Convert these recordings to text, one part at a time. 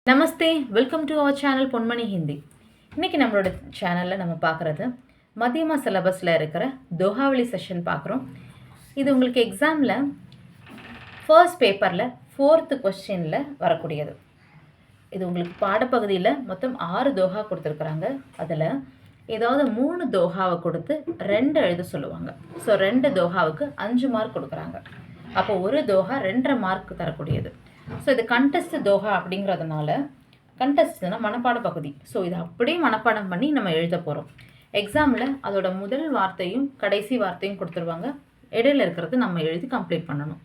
Namaste, welcome to our channel Ponmani Hindi. இன்றைக்கி நம்மளோட சேனலில் நம்ம பார்க்குறது மத்தியமா சிலபஸில் இருக்கிற தோஹாவளி செஷன் பார்க்குறோம். இது உங்களுக்கு எக்ஸாமில் ஃபர்ஸ்ட் பேப்பரில் 4th கொஸ்டினில் வரக்கூடியது. இது உங்களுக்கு பாடப்பகுதியில் மொத்தம் 6 தோஹா கொடுத்துருக்குறாங்க. அதில் ஏதாவது 3 தோஹாவை கொடுத்து 2 எழுத சொல்லுவாங்க. ஸோ 2 தோஹாவுக்கு 5 மார்க் கொடுக்குறாங்க. அப்போ ஒரு தோஹா 2.5 மார்க் தரக்கூடியது. ஸோ இது கண்டெஸ்ட் தோஹா அப்படிங்கிறதுனால, கண்டெஸ்ட்னா மனப்பாட பகுதி. ஸோ இதை அப்படியே மனப்பாடம் பண்ணி நம்ம எழுத போகிறோம். எக்ஸாமில் அதோட முதல் வார்த்தையும் கடைசி வார்த்தையும் கொடுத்துருவாங்க. இடையில இருக்கிறது நம்ம எழுதி கம்ப்ளீட் பண்ணணும்.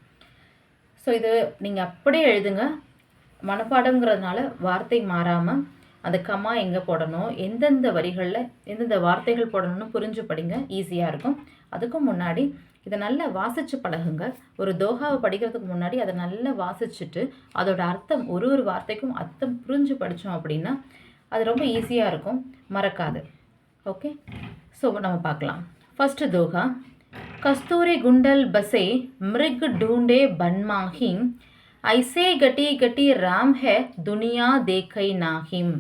ஸோ இது நீங்கள் அப்படியே எழுதுங்க. மனப்பாடங்கிறதுனால வார்த்தை மாறாமல் அந்த கமா எங்கே போடணும், எந்தெந்த வரிகளில் எந்தெந்த வார்த்தைகள் போடணும்னு புரிஞ்சு படிங்க, ஈஸியாக இருக்கும். அதுக்கும் முன்னாடி இதை நல்லா வாசித்து பழகுங்க. ஒரு தோஹாவை படிக்கிறதுக்கு முன்னாடி அதை நல்லா வாசிச்சுட்டு அதோட அர்த்தம் ஒரு வார்த்தைக்கும் அர்த்தம் புரிஞ்சு படித்தோம் அப்படின்னா அது ரொம்ப ஈஸியாக இருக்கும், மறக்காது. ஓகே, ஸோ நம்ம பார்க்கலாம். ஃபஸ்ட்டு தோஹா. கஸ்தூரி குண்டல் பஸே மிருக் டூண்டே பன்மாஹிம் ஐசே கட்டி கட்டி ராம் ஹே துனியா தேக்கை நாஹிம்.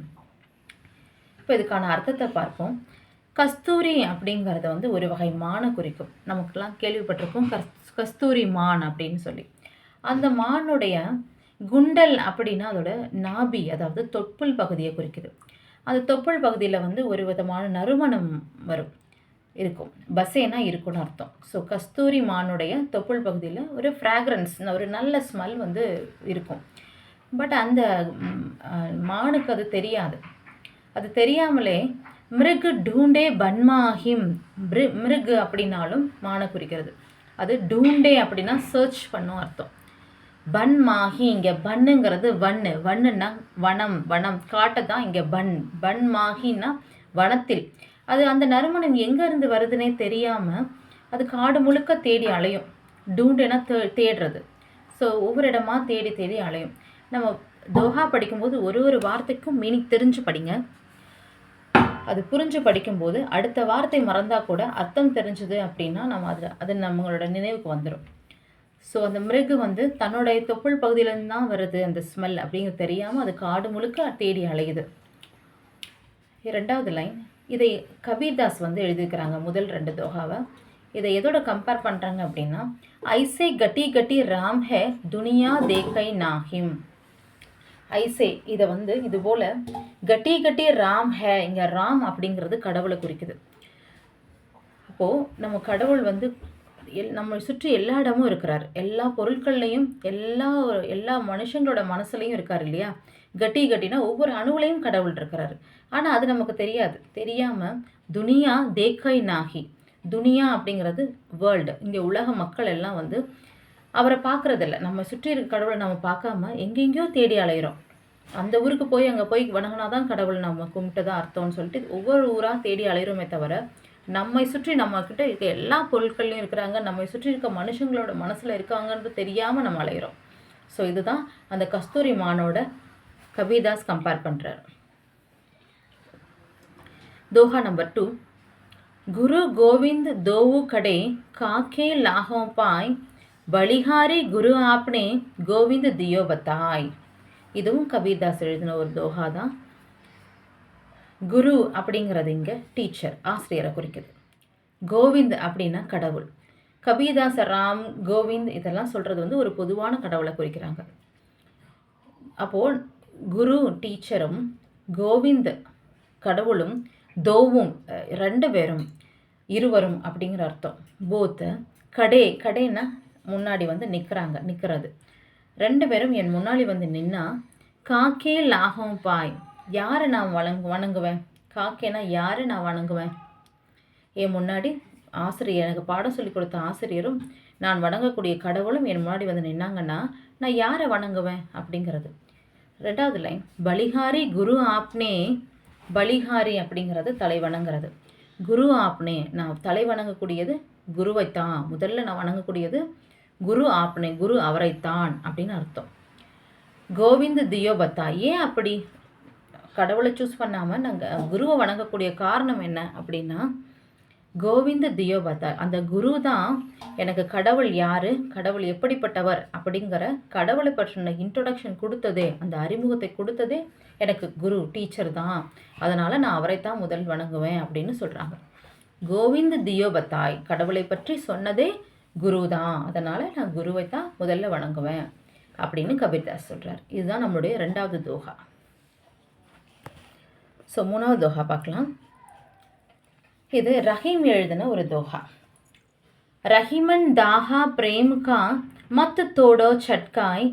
இப்போ இதுக்கான அர்த்தத்தை பார்ப்போம். கஸ்தூரி அப்படிங்கிறத ஒரு வகை மானை குறிக்கும். நமக்கெல்லாம் கேள்விப்பட்டிருக்கோம் கஸ்தூரி மான் அப்படின்னு சொல்லி. அந்த மானுடைய குண்டல் அப்படின்னா அதோட நாபி, அதாவது தொப்புள் பகுதியை குறிக்குது. அந்த தொப்புள் பகுதியில் ஒரு விதமான நறுமணம் இருக்கும். பஸ்ஸேனா இருக்குன்னு அர்த்தம். ஸோ கஸ்தூரி மானுடைய தொப்புள் பகுதியில் ஒரு ஃப்ராக்ரன்ஸ், ஒரு நல்ல ஸ்மெல் இருக்கும். பட் அந்த மானுக்கு அது தெரியாது. அது தெரியாமலே மிருக் டூண்டே பன்மாஹிம், மிருக் அப்படின்னாலும் மானை குறிக்கிறது. அது டூண்டே அப்படின்னா சர்ச் பண்ணும் அர்த்தம். பன்மாஹி, இங்கே பன்னுங்கிறது வன்னுன்னா வனம், காட்டை தான் இங்கே பன்மாஹின்னா வனத்தில். அது அந்த நறுமணம் எங்கேருந்து வருதுன்னே தெரியாமல் அது காடு முழுக்க தேடி அலையும். டூண்டேனா தேடுறது. ஸோ ஒவ்வொரு இடமா தேடி தேடி அலையும். நம்ம தோஹா படிக்கும்போது ஒரு வார்த்தைக்கும் மீனிங் தெரிஞ்சு படிங்க. அது புரிஞ்சு படிக்கும்போது அடுத்த வார்த்தை மறந்தால் கூட அர்த்தம் தெரிஞ்சுது அப்படின்னா நம்ம அது நம்மளோட நினைவுக்கு வந்துடும். ஸோ அந்த மிருகு தன்னுடைய தொப்புள் பகுதியிலேருந்து தான் வருது அந்த ஸ்மெல் அப்படிங்கிறது தெரியாமல் அது காடு முழுக்க தேடி அலையுது. 2வது லைன். இதை கபீர்தாஸ் எழுதியிருக்கிறாங்க முதல் 2 தோஹாவை. இதை எதோட கம்பேர் பண்ணுறாங்க அப்படின்னா, ஐசே கட்டி கட்டி ராம் ஹே துனியா தேக்கை நாஹிம். ஐசே இதை இது போல் கட்டி கட்டி ராம் ஹே, இங்கே ராம் அப்படிங்கிறது கடவுளை குறிக்குது. அப்போது நம்ம கடவுள் நம்ம சுற்றி எல்லா இடமும் இருக்கிறார். எல்லா பொருட்கள்லையும் எல்லா மனுஷங்களோட மனசுலையும் இருக்கார் இல்லையா. கட்டி கட்டினா ஒவ்வொரு அணுவிலையும் கடவுள் இருக்கிறாரு. ஆனால் அது நமக்கு தெரியாது. தெரியாமல் துனியா தேக்கை நாகி, துனியா அப்படிங்கிறது வேர்ல்டு, இங்கே உலக மக்கள் எல்லாம் அவரை பார்க்குறதில்ல. நம்ம சுற்றி இருக்க கடவுளை நம்ம பார்க்காம எங்கெங்கேயோ தேடி அலைகிறோம். அந்த ஊருக்கு போய் அங்கே போய் வணங்கினா தான் கடவுள் நம்ம கும்பிட்டு தான் அர்த்தம்னு சொல்லிட்டு ஒவ்வொரு ஊராக தேடி அலைகிறோமே தவிர, நம்மை சுற்றி நம்மக்கிட்ட இருக்க எல்லா பொருட்கள்லையும் இருக்கிறாங்க, நம்மை சுற்றி இருக்க மனுஷங்களோட மனசில் இருக்காங்கன்றது தெரியாமல் நம்ம அலைகிறோம். ஸோ இதுதான் அந்த கஸ்தூரி மானோட கபீர்தாஸ் கம்பேர் பண்ணுறார். Doha number 2. குரு கோவிந்த் தோவு கடே காக்கே லாஹோं பாய் பலிஹாரி குரு ஆப்னே கோவிந்த் தியோ பத்தாய். இதுவும் கபீர்தாஸ் எழுதின ஒரு தோஹா தான். குரு அப்படிங்கிறது இங்கே டீச்சர், ஆசிரியரை குறிக்குது. கோவிந்த் அப்படின்னா கடவுள். கபீர்தாஸ் ராம், கோவிந்த் இதெல்லாம் சொல்கிறது ஒரு பொதுவான கடவுளை குறிக்கிறாங்க. அப்போது குரு டீச்சரும் கோவிந்த் கடவுளும் தோவும் 2 பேரும் இருவரும் அப்படிங்கிற அர்த்தம். போத்து கடைன்னா முன்னாடி நிற்கிறது. 2 பேரும் என் முன்னாடி நின்னா காக்கே லாஹோं பாய், யாரை நான் வணங்குவேன். காக்கேனா யாரை நான் வணங்குவேன். என் முன்னாடி ஆசிரியர், எனக்கு பாடம் சொல்லி கொடுத்த ஆசிரியரும் நான் வணங்கக்கூடிய கடவுளும் என் முன்னாடி நின்னாங்கன்னா நான் யாரை வணங்குவேன் அப்படிங்கிறது. 2வது லைன். பலிஹாரி குரு ஆப்னே, பலிஹாரி அப்படிங்கிறது தலை வணங்குறது. குரு ஆப்னே, நான் தலை வணங்கக்கூடியது குருவைத்தான். முதல்ல நான் வணங்கக்கூடியது குரு ஆப்னே, குரு அவரைத்தான் அப்படின்னு அர்த்தம். கோவிந்த் தியோ பத்தா, ஏன் அப்படி கடவுளை சூஸ் பண்ணாமல் நாங்கள் குருவை வணங்கக்கூடிய காரணம் என்ன அப்படின்னா, கோவிந்த தியோபதாய், அந்த குரு தான் எனக்கு கடவுள் யார், கடவுள் எப்படிப்பட்டவர் அப்படிங்கிற கடவுளை பற்றின இன்ட்ரொடக்ஷன் கொடுத்ததே, அந்த அறிமுகத்தை கொடுத்ததே எனக்கு குரு டீச்சர் தான். அதனால் நான் அவரைத்தான் முதல் வணங்குவேன் அப்படின்னு சொல்கிறாங்க. கோவிந்த தியோபதாய், கடவுளை பற்றி சொன்னதே குரு தான், அதனால் நான் குருவை தான் முதல்ல வணங்குவேன் அப்படின்னு கபீர்தாஸ் சொல்கிறார். இதுதான் நம்மளுடைய 2வது தோஹா. ஸோ 3வது தோஹா பார்க்கலாம். இது ரஹீம் எழுதின ஒரு தோஹா. ரஹீமன் தாஹா பிரேம் கா மத் தோடோ சட்காய்,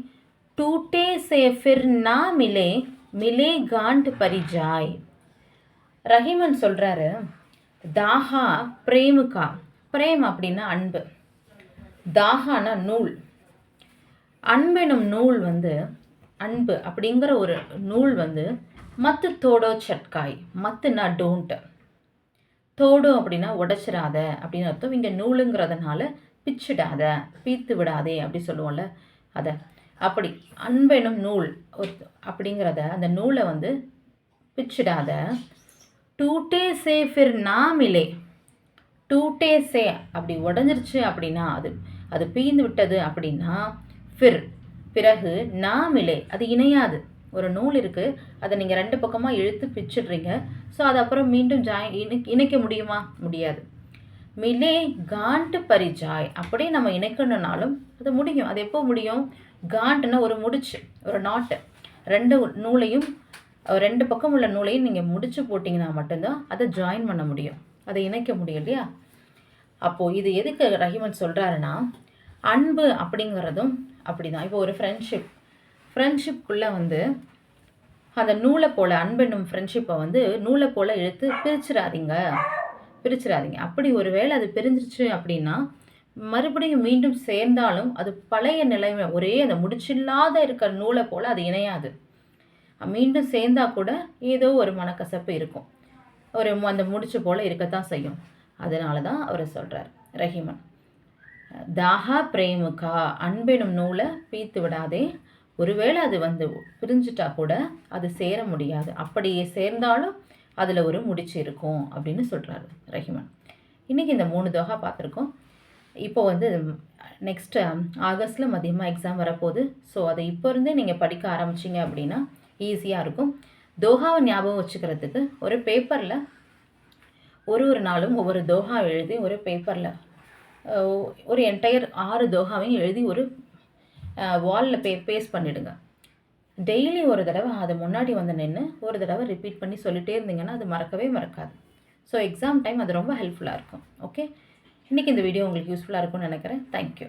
டூட்டே சே ஃபிர் நா மிலே, மிலே காண்ட் பரிஜாய். ரஹீமன் சொல்கிறாரு, தாஹா பிரேமுகா, பிரேம் அப்படின்னா அன்பு, தாஹானா நூல், அன்பெனும் நூல் வந்து, அன்பு அப்படிங்கிற ஒரு நூல் வந்து மத்து தோடோ சட்காய், மத்துனா டோன்ட், தோடு அப்படின்னா உடைச்சிடாத அப்படின்னு அர்த்தம். இங்கே நூலுங்கிறதுனால பிச்சிடாத, பீத்து விடாதே அப்படி சொல்லுவோம்ல, அதை அப்படி அன்பெனும் நூல் அப்படிங்கிறத, அந்த நூலை வந்து பிச்சிடாத. டூட்டே சே ஃபிர் நா மிலே, டூட்டே சே அப்படி உடஞ்சிருச்சு அப்படின்னா, அது பீந்து விட்டது அப்படின்னா, ஃபிர் பிறகு, நா மிலே அது இணையாது. ஒரு நூல் இருக்குது, அதை நீங்கள் 2 பக்கமாக இழுத்து பிச்சிடுறீங்க. ஸோ அது அப்புறம் மீண்டும் இணைக்க முடியுமா? முடியாது. மிலே காண்ட் பரிஜாய், அப்படியே நம்ம இணைக்கணுன்னாலும் அது முடியும். அது எப்போ முடியும்? காண்ட்னா ஒரு முடிச்சு, ஒரு நாட்டு, 2 நூலையும் 2 பக்கம் உள்ள நூலையும் நீங்கள் முடிச்சு போட்டிங்கன்னா மட்டும்தான் அதை ஜாயின் பண்ண முடியும், அதை இணைக்க முடியும் இல்லையா? அப்போது இது எதுக்கு ரஹீமன் சொல்கிறாருன்னா, அன்பு அப்படிங்கிறதும் அப்படி தான். இப்போ ஒரு ஃப்ரெண்ட்ஷிப்புக்குள்ளே வந்து அந்த நூலை போல், அன்பென்னும் ஃப்ரெண்ட்ஷிப்பை வந்து நூலை போல் இழுத்து பிரிச்சிடாதீங்க. அப்படி ஒரு வேளை அது பிரிஞ்சிருச்சு அப்படின்னா, மறுபடியும் மீண்டும் சேர்ந்தாலும் அது பழைய நிலைமை, ஒரே அந்த முடிச்சில்லாத இருக்கிற நூலை போல் அது இணையாது. மீண்டும் சேர்ந்தா கூட ஏதோ ஒரு மனக்கசப்பு இருக்கும், ஒரு அந்த முடிச்சு போல் இருக்கத்தான் செய்யும். அதனால தான் அவர் சொல்கிறார் ரஹீமன், தாஹா பிரேமுகா, அன்பெனும் நூலை பீத்து விடாதே. ஒருவேளை அது வந்து பிரிஞ்சிட்டா கூட அது சேர முடியாது, அப்படியே சேர்ந்தாலும் அதில் ஒரு முடிச்சு இருக்கும் அப்படின்னு சொல்கிறாரு ரஹீமன். இன்றைக்கி இந்த 3 தோஹா பார்த்துருக்கோம். இப்போ வந்து நெக்ஸ்ட்டு ஆகஸ்ட்டில் மதியமாக எக்ஸாம் வரப்போகுது. ஸோ அதை இப்போ இருந்தே நீங்கள் படிக்க ஆரம்பிச்சிங்க அப்படின்னா ஈஸியாக இருக்கும். தோஹாவை ஞாபகம் வச்சுக்கிறதுக்கு ஒரு பேப்பரில் ஒரு நாளும் ஒவ்வொரு தோஹா எழுதி ஒரு பேப்பரில் ஒரு என்டையர் 6 தோஹாவையும் எழுதி ஒரு வாலில் பேஸ்ட் பண்ணிவிடுங்க. டெய்லி ஒரு தடவை அது முன்னாடி வந்து நின்று ஒரு தடவை ரிப்பீட் பண்ணி சொல்லிகிட்டே இருந்தீங்கன்னா அது மறக்கவே மறக்காது. ஸோ எக்ஸாம் டைம் அது ரொம்ப ஹெல்ப்ஃபுல்லாக இருக்கும். ஓகே, இன்றைக்கி இந்த வீடியோ உங்களுக்கு யூஸ்ஃபுல்லாக இருக்கும்னு நினைக்கிறேன். தேங்க்யூ.